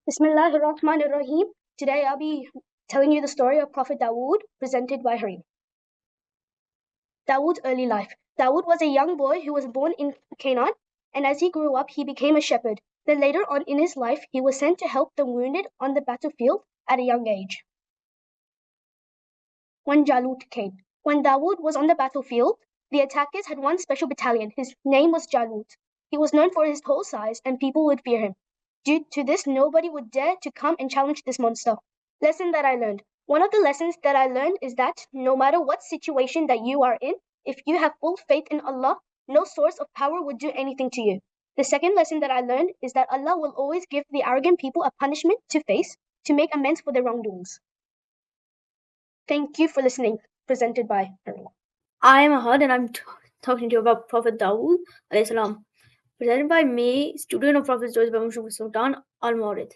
Bismillahir Rahmanir Rahim. Today I'll be telling you the story of Prophet Dawood, presented by Harim. Dawood's early life. Dawood was a young boy who was born in Canaan, and as he grew up, he became a shepherd. Then later on in his life, he was sent to help the wounded on the battlefield at a young age. When Jalut came. When Dawood was on the battlefield, the attackers had one special battalion. His name was Jalut. He was known for his tall size, and people would fear him. Due to this, nobody would dare to come and challenge this monster. Lesson that I learned. One of the lessons that I learned is that no matter what situation that you are in, if you have full faith in Allah, no source of power would do anything to you. The second lesson that I learned is that Allah will always give the arrogant people a punishment to face to make amends for their wrongdoings. Thank you for listening. Presented by Harim. I am Ahad and I'm talking to you about Prophet Dawood alayhi salam. Presented by me, student of Prophet Stories by Muslim Sultan Al-Mawrid.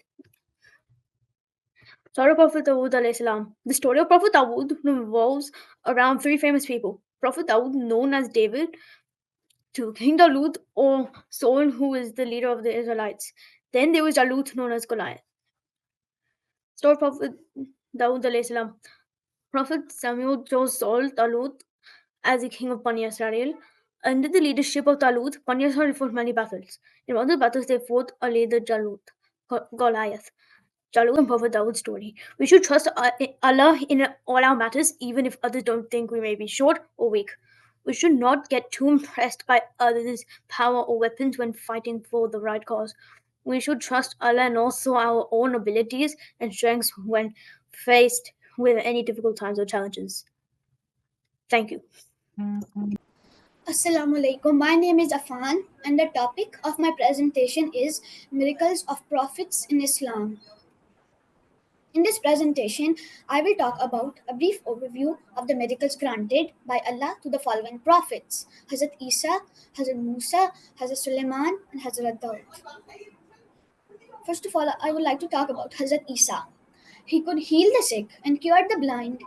Story of Prophet Dawood alayhi salam. The story of Prophet Dawood revolves around three famous people. Prophet Dawood, known as David, to King Dalut, or Saul, who is the leader of the Israelites. Then there was Jalut, known as Goliath. Story of Prophet Dawood alayhi salam. Prophet Samuel chose Saul Talut as the king of Bani Israel. Under the leadership of Talut, Bani Israel fought many battles. In one of the battles, they fought the Goliath. Jalut and Prophet Dawood's story. We should trust Allah in all our matters, even if others don't think we may be short or weak. We should not get too impressed by others' power or weapons when fighting for the right cause. We should trust Allah and also our own abilities and strengths when faced with any difficult times or challenges. Thank you. Assalamu alaikum. My name is Afan, and the topic of my presentation is Miracles of Prophets in Islam. In this presentation, I will talk about a brief overview of the miracles granted by Allah to the following prophets: Hazrat Isa, Hazrat Musa, Hazrat Sulaiman, and Hazrat Daud. First of all, I would like to talk about Hazrat Isa. He could heal the sick and cure the blind.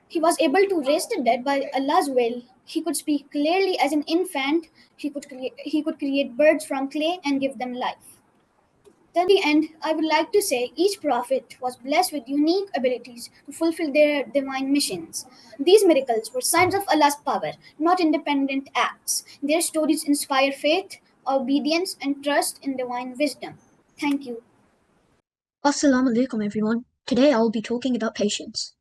He was able to raise the dead by Allah's will. He could speak clearly as an infant. He could create birds from clay and give them life. Then, at the end, I would like to say each prophet was blessed with unique abilities to fulfill their divine missions. These miracles were signs of Allah's power, not independent acts. Their stories inspire faith, obedience, and trust in divine wisdom. Thank you. Assalamu alaikum everyone. Today I will be talking about patience.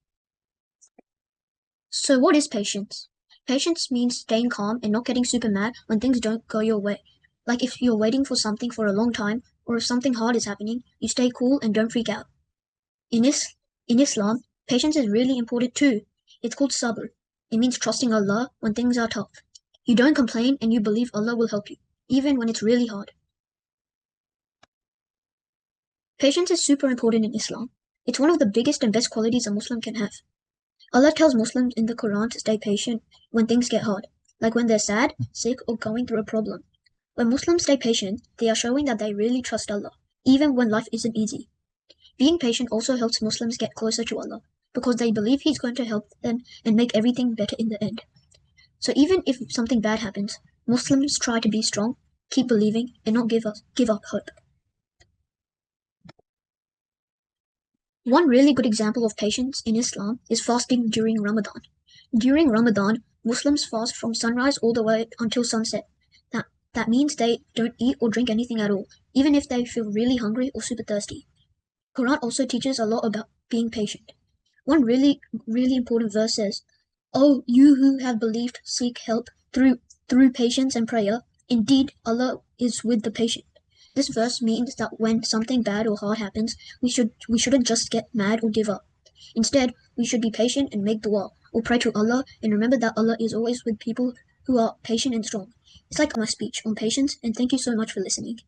So what is patience? Patience means staying calm and not getting super mad when things don't go your way. Like if you're waiting for something for a long time, or if something hard is happening, you stay cool and don't freak out. In Islam, patience is really important too. It's called sabr. It means trusting Allah when things are tough. You don't complain and you believe Allah will help you, even when it's really hard. Patience is super important in Islam. It's one of the biggest and best qualities a Muslim can have. Allah tells Muslims in the Quran to stay patient when things get hard, like when they're sad, sick, or going through a problem. When Muslims stay patient, they are showing that they really trust Allah, even when life isn't easy. Being patient also helps Muslims get closer to Allah, because they believe He's going to help them and make everything better in the end. So even if something bad happens, Muslims try to be strong, keep believing, and not give up hope. One really good example of patience in Islam is fasting during Ramadan. During Ramadan, Muslims fast from sunrise all the way until sunset. That means they don't eat or drink anything at all, even if they feel really hungry or super thirsty. Quran also teaches a lot about being patient. One really important verse says, "Oh, you who have believed, seek help through patience and prayer. Indeed, Allah is with the patient." This verse means that when something bad or hard happens, we shouldn't just get mad or give up. Instead, we should be patient and make dua, or pray to Allah, and remember that Allah is always with people who are patient and strong. It's like my speech on patience, and thank you so much for listening.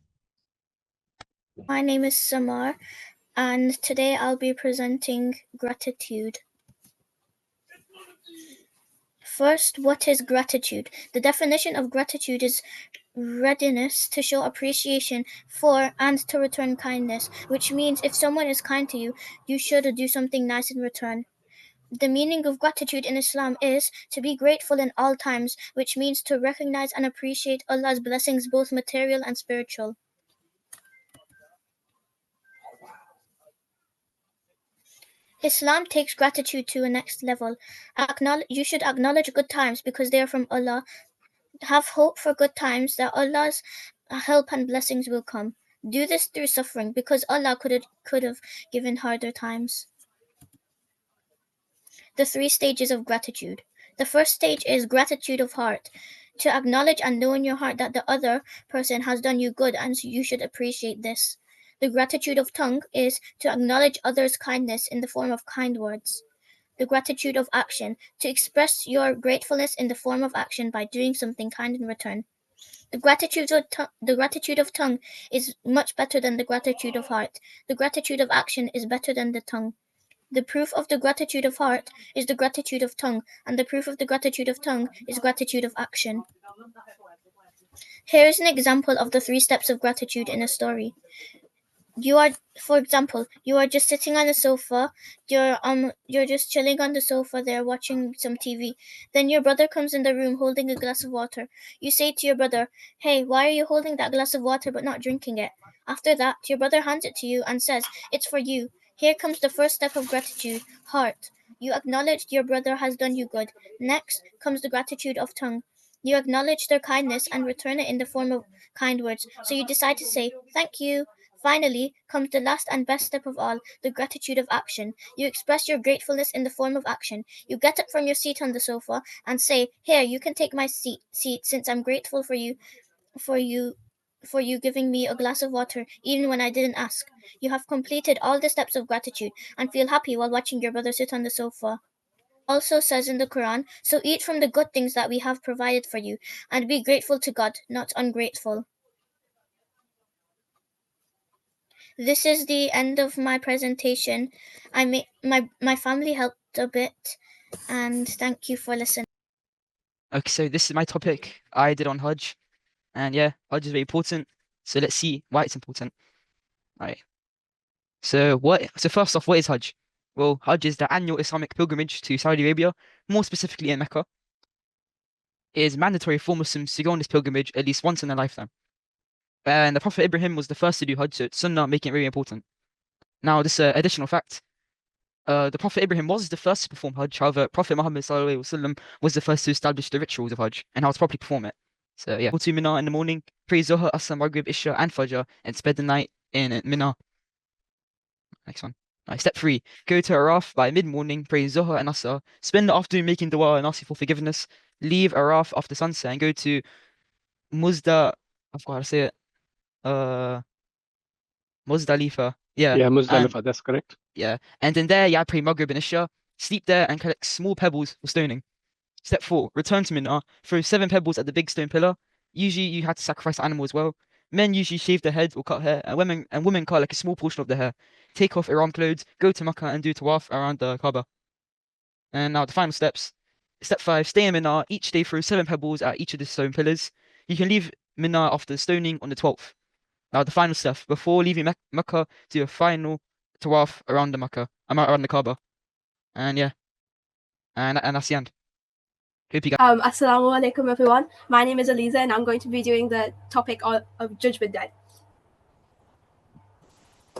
My name is Samar, and today I'll be presenting gratitude. First, what is gratitude? The definition of gratitude is readiness to show appreciation for and to return kindness, which means if someone is kind to you, you should do something nice in return. The meaning of gratitude in Islam is to be grateful in all times, which means to recognize and appreciate Allah's blessings, both material and spiritual. Islam takes gratitude to a next level. You should acknowledge good times because they are from Allah. Have hope for good times that Allah's help and blessings will come. Do this through suffering because Allah could have given harder times. The 3 stages of gratitude. The first stage is gratitude of heart. To acknowledge and know in your heart that the other person has done you good and you should appreciate this. The gratitude of tongue is to acknowledge others' kindness in the form of kind words. The gratitude of action, to express your gratefulness in the form of action by doing something kind in return. The gratitude of tongue is much better than the gratitude of heart. The gratitude of action is better than the tongue. The proof of the gratitude of heart is the gratitude of tongue, and the proof of the gratitude of tongue is gratitude of action. Here is an example of the 3 steps of gratitude in a story. For example, you are just sitting on the sofa, you're just chilling on the sofa there watching some TV. Then your brother comes in the room holding a glass of water. You say to your brother, "Hey, why are you holding that glass of water but not drinking it?" After that, your brother hands it to you and says, "It's for you." Here comes the first step of gratitude, heart. You acknowledge your brother has done you good. Next comes the gratitude of tongue. You acknowledge their kindness and return it in the form of kind words. So you decide to say, "Thank you." Finally comes the last and best step of all, the gratitude of action. You express your gratefulness in the form of action. You get up from your seat on the sofa and say, "Here, you can take my seat since I'm grateful for you giving me a glass of water even when I didn't ask." You have completed all the steps of gratitude and feel happy while watching your brother sit on the sofa. Also says in the Quran, "So eat from the good things that we have provided for you and be grateful to God, not ungrateful." This is the end of my presentation. My family helped a bit, and thank you for listening. Okay, so this is my topic I did on Hajj. And yeah, Hajj is very important. So let's see why it's important. Right. So first off, what is Hajj? Well, Hajj is the annual Islamic pilgrimage to Saudi Arabia, more specifically in Mecca. It is mandatory for Muslims to go on this pilgrimage at least once in their lifetime. And the Prophet Ibrahim was the first to do Hajj, so it's Sunnah, making it very important. Now, this additional fact, the Prophet Ibrahim was the first to perform Hajj. However, Prophet Muhammad ﷺ was the first to establish the rituals of Hajj and how to properly perform it. So yeah, go to Mina in the morning, pray Zuhr, Asr, Maghrib, Isha, and Fajr, and spend the night in Mina. Next one. Right, step 3, go to Araf by mid-morning, pray Zuhr and Asr, spend the afternoon making dua and asking for forgiveness, leave Araf after sunset and go to Muzda, I forgot how to say it, Muzdalifa. Yeah, Yeah, and Muzdalifa, that's correct. yeah, and then there, yeah, pray Maghrib and Isha, sleep there and collect small pebbles for stoning. Step 4, return to Mina, throw 7 pebbles at the big stone pillar. Usually you had to sacrifice an animal as well. Men usually shave their head or cut hair, and women cut like a small portion of their hair. Take off Ihram clothes, go to Makkah and do tawaf around the Kaaba. And now the final steps. Step 5, stay in Mina, each day throw 7 pebbles at each of the stone pillars. You can leave Mina after stoning on the 12th. Now the final step, before leaving Mecca, do a final tawaf around the Kaaba. And yeah, and that's the end. Hope you guys. Assalamu alaikum everyone. My name is Aliza and I'm going to be doing the topic of Judgment Day.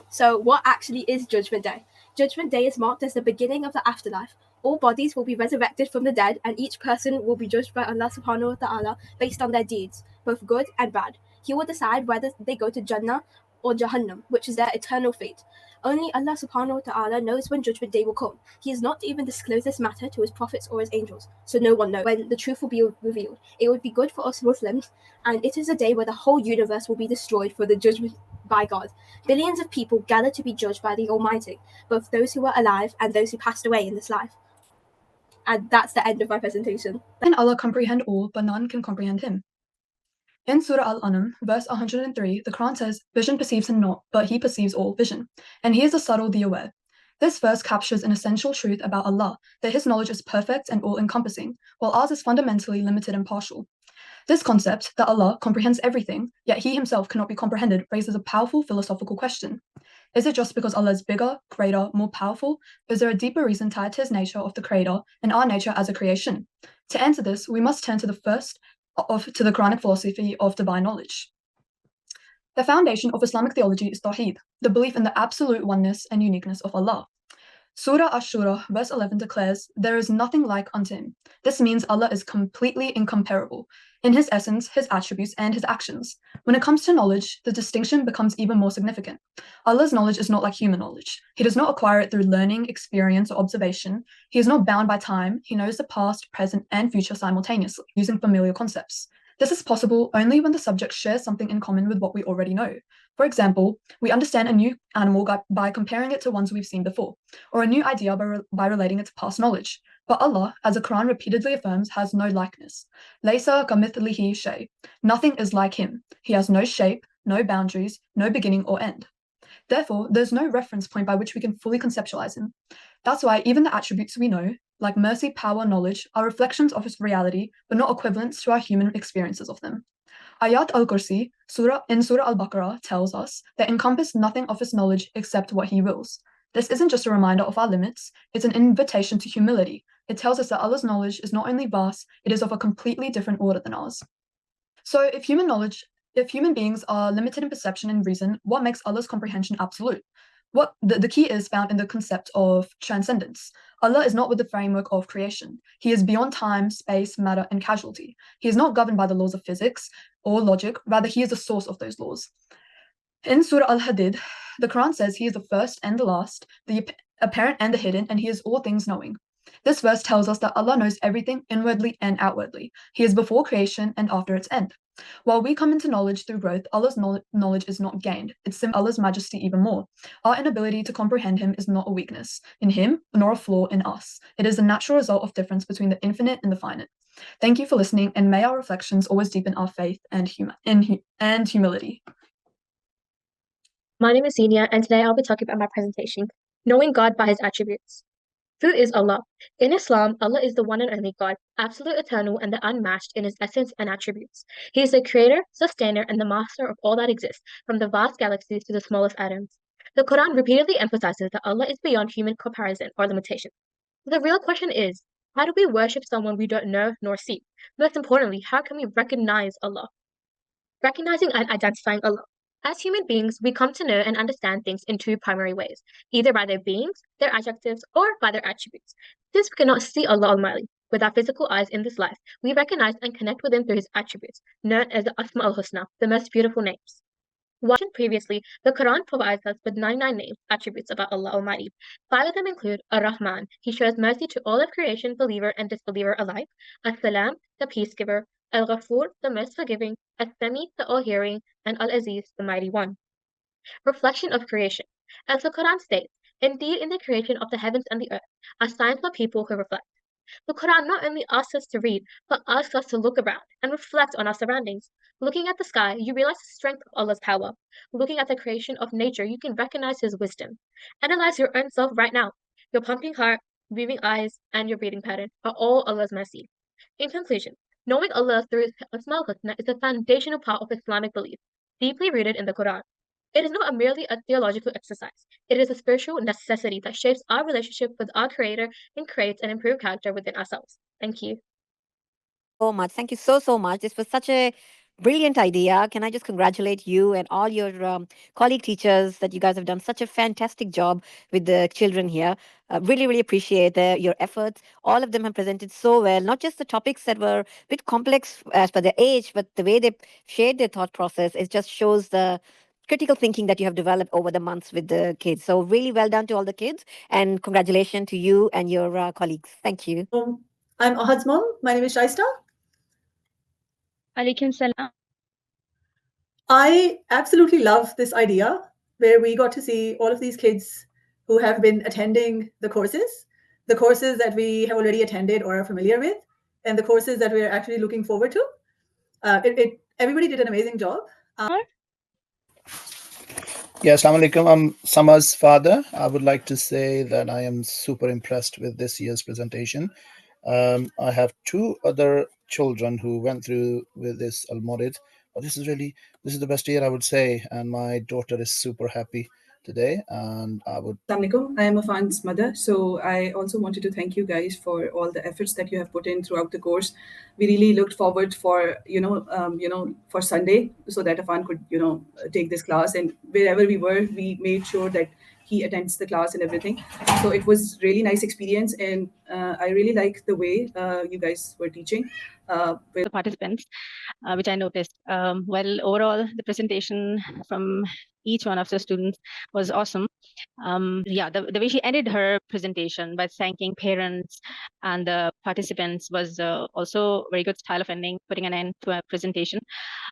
So what actually is Judgment Day? Judgment Day is marked as the beginning of the afterlife. All bodies will be resurrected from the dead and each person will be judged by Allah subhanahu wa ta'ala based on their deeds, both good and bad. He will decide whether they go to Jannah or Jahannam, which is their eternal fate. Only Allah subhanahu wa ta'ala knows when Judgment Day will come. He has not even disclosed this matter to his prophets or his angels, so no one knows when the truth will be revealed. It would be good for us Muslims, and it is a day where the whole universe will be destroyed for the judgment by God. Billions of people gather to be judged by the Almighty, both those who were alive and those who passed away in this life. And that's the end of my presentation. Can Allah comprehend all, but none can comprehend him? In Surah Al-An'am, verse 103, the Quran says, "Vision perceives him not, but he perceives all vision. And he is the subtle, the aware." This verse captures an essential truth about Allah, that his knowledge is perfect and all-encompassing, while ours is fundamentally limited and partial. This concept, that Allah comprehends everything, yet he himself cannot be comprehended, raises a powerful philosophical question. Is it just because Allah is bigger, greater, more powerful? Or is there a deeper reason tied to his nature of the creator and our nature as a creation? To answer this, we must turn to the Quranic philosophy of divine knowledge. The foundation of Islamic theology is Tawheed, the belief in the absolute oneness and uniqueness of Allah. Surah Ash-Shura, verse 11 declares, "There is nothing like unto him." This means Allah is completely incomparable in his essence, his attributes, and his actions. When it comes to knowledge, the distinction becomes even more significant. Allah's knowledge is not like human knowledge. He does not acquire it through learning, experience, or observation. He is not bound by time. He knows the past, present, and future simultaneously, using familiar concepts. This is possible only when the subject shares something in common with what we already know. For example, we understand a new animal by comparing it to ones we've seen before, or a new idea by relating it to past knowledge. But Allah, as the Quran repeatedly affirms, has no likeness. Laysa kamithlihi shay. Nothing is like him. He has no shape, no boundaries, no beginning or end. Therefore, there's no reference point by which we can fully conceptualize him. That's why even the attributes we know, like mercy, power, knowledge, are reflections of his reality, but not equivalents to our human experiences of them. Ayat al-Kursi, in Surah al-Baqarah, tells us that encompass nothing of his knowledge except what he wills. This isn't just a reminder of our limits, it's an invitation to humility. It tells us that Allah's knowledge is not only vast, it is of a completely different order than ours. So if human beings are limited in perception and reason, what makes Allah's comprehension absolute? The key is found in the concept of transcendence. Allah is not with the framework of creation. He is beyond time, space, matter, and causality. He is not governed by the laws of physics or logic, rather he is the source of those laws. In Surah Al-Hadid, the Quran says he is the first and the last, the apparent and the hidden, and he is all things knowing. This verse tells us that Allah knows everything inwardly and outwardly. He is before creation and after its end. While we come into knowledge through growth, Allah's knowledge is not gained. It symbolizes Allah's majesty even more. Our inability to comprehend him is not a weakness in him, nor a flaw in us. It is a natural result of difference between the infinite and the finite. Thank you for listening, and may our reflections always deepen our faith and humility. My name is Zenia, and today I'll be talking about my presentation, Knowing God by His Attributes. Who is Allah? In Islam, Allah is the one and only God, absolute, eternal, and the unmatched in His essence and attributes. He is the creator, sustainer, and the master of all that exists, from the vast galaxies to the smallest atoms. The Quran repeatedly emphasizes that Allah is beyond human comparison or limitation. The real question is, how do we worship someone we don't know nor see? Most importantly, how can we recognize Allah? Recognizing and identifying Allah. As human beings, we come to know and understand things in two primary ways, either by their beings, their adjectives, or by their attributes. Since we cannot see Allah Almighty with our physical eyes in this life, we recognize and connect with Him through His attributes, known as the Asma al-Husna, the most beautiful names. Mentioned previously, the Quran provides us with 99 names, attributes about Allah Almighty. 5 of them include Ar-Rahman, He shows mercy to all of creation, believer and disbeliever alike, As-Salam, the peacegiver, Al-Ghafur, the most forgiving, As-Sami, the all-hearing, and Al-Aziz, the mighty one. Reflection of creation. As the Quran states, indeed in the creation of the heavens and the earth are signs for people who reflect. The Quran not only asks us to read, but asks us to look around and reflect on our surroundings. Looking at the sky, you realize the strength of Allah's power. Looking at the creation of nature, you can recognize His wisdom. Analyze your own self right now. Your pumping heart, breathing eyes, and your breathing pattern are all Allah's mercy. In conclusion, knowing Allah through His Asma al-Husna is a foundational part of Islamic belief, deeply rooted in the Quran. It is not merely a theological exercise. It is a spiritual necessity that shapes our relationship with our Creator and creates an improved character within ourselves. Thank you. So much. Thank you so much. This was such a brilliant idea. Can I just congratulate you and all your colleague teachers that you guys have done such a fantastic job with the children here. Really appreciate your efforts. All of them have presented so well, not just the topics that were a bit complex as per their age, but the way they shared their thought process. It just shows the critical thinking that you have developed over the months with the kids. So really well done to all the kids, and congratulations to you and your colleagues. Thank you. I'm Ahad's mom. My name is Shaista. Alaikum salam. I absolutely love this idea where we got to see all of these kids who have been attending the courses that we have already attended or are familiar with, and the courses that we're actually looking forward to. Everybody did an amazing job. Yes, Assalamu alaikum. I'm Sama's father. I would like to say that I am super impressed with this year's presentation. I have 2 other children who went through with this Al-Mawrid. But this is the best year, I would say, and my daughter is super happy today. And Assalamu alaikum. I am Afan's mother, so I also wanted to thank you guys for all the efforts that you have put in throughout the course. We really looked forward for for Sunday so that Afan could take this class, and wherever we were, we made sure that he attends the class and everything. So it was really nice experience, and I really like the way you guys were teaching. The participants, which I noticed. Well, overall, the presentation from each one of the students was awesome. Yeah, the way she ended her presentation by thanking parents and the participants was also very good style of ending, putting an end to a presentation.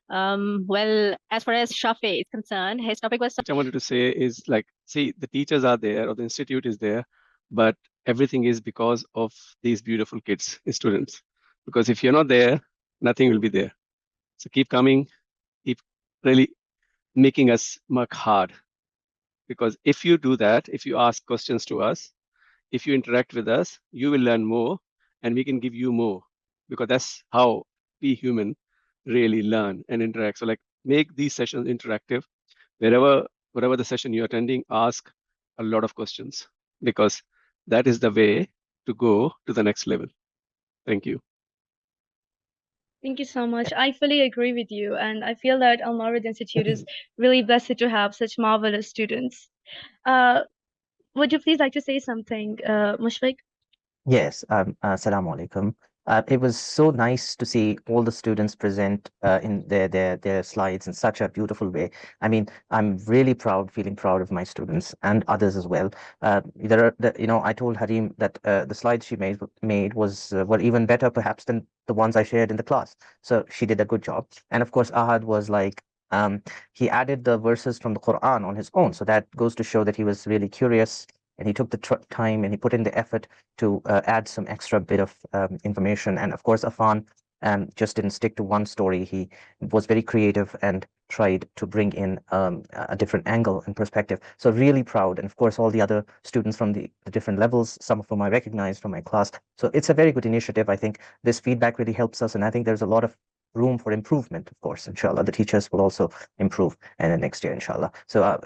Well, as far as Shafi is concerned, his topic was... What I wanted to say is, like, see, the teachers are there or the institute is there, but everything is because of these beautiful kids, students. Because if you're not there, nothing will be there. So keep coming, keep really making us work hard. Because if you do that, if you ask questions to us, if you interact with us, you will learn more and we can give you more. Because that's how we human really learn and interact. So like make these sessions interactive. Wherever the session you're attending, ask a lot of questions, because that is the way to go to the next level. Thank you. Thank you so much. I fully agree with you, and I feel that Al-Mawrid Institute is really blessed to have such marvelous students. Would you please like to say something, Mushfiq? Yes, assalamu alaikum. It was so nice to see all the students present in their slides in such a beautiful way. I mean, I'm really proud, feeling proud of my students and others as well. I told Harim that the slides she made were even better perhaps than the ones I shared in the class. So she did a good job. And of course, Ahad was like, he added the verses from the Quran on his own. So that goes to show that he was really curious, and he took the time and he put in the effort to add some extra bit of information. And of course, Afan just didn't stick to one story. He was very creative and tried to bring in a different angle and perspective. So really proud. And of course, all the other students from the different levels, some of whom I recognize from my class. So it's a very good initiative. I think this feedback really helps us. And I think there's a lot of room for improvement, of course, inshallah. The teachers will also improve and then next year, inshallah. So